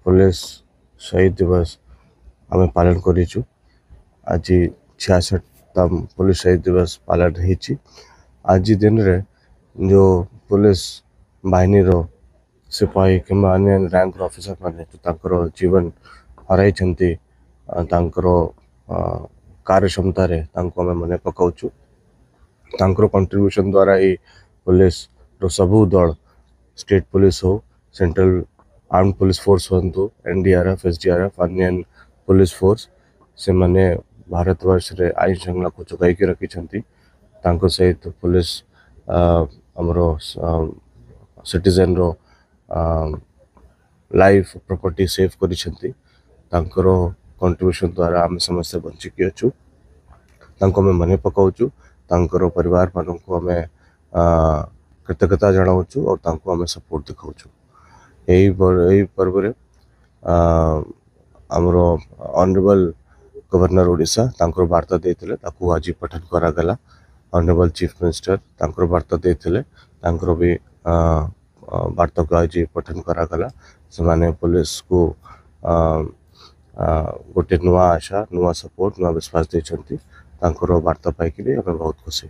Police शहीद दिवस आम पालन करूँ। आज 66तम पुलिस शहीद दिवस पालन होती। आज दिन रे जो पुलिस बाहिनी रो सिपाही कि अन्य रैंक ऑफिसर माने तो जीवन हराई कार्य क्षमता मन पकाउछु। कंट्रीब्यूशन द्वारा ही पुलिस रो सबू दल स्टेट पुलिस हो, सेंट्रल आर्म पुलिस फोर्स हो, एनडीआरएफ एसडीआरएफ अन्य पुलिस फोर्स से माने भारत वर्ष रे आईन श्रृंखला को चुकाई के रखी सहित पुलिस हमरो सिटीजन रो लाइफ प्रॉपर्टी सेव करी कंट्रीब्यूशन द्वारा आम समस्या बंचिकी अच्छु। आम मन पकाउछु, परिवार मान को आम कृतज्ञता जनाऊँ और आम सपोर्ट दिखाऊँ। यही पर्व रे आमर ऑनरेबल गवर्नर ओडिशा वार्ता देते आज पठन करागला। ऑनरेबल चीफ मिनिस्टर वार्ता देते भी वार्ता को आज पठन करागला। से पुलिस को गोटे नुआ आशा नुआ सपोर्ट नुआ विश्वास देते वार्ता पाई बहुत खुशी।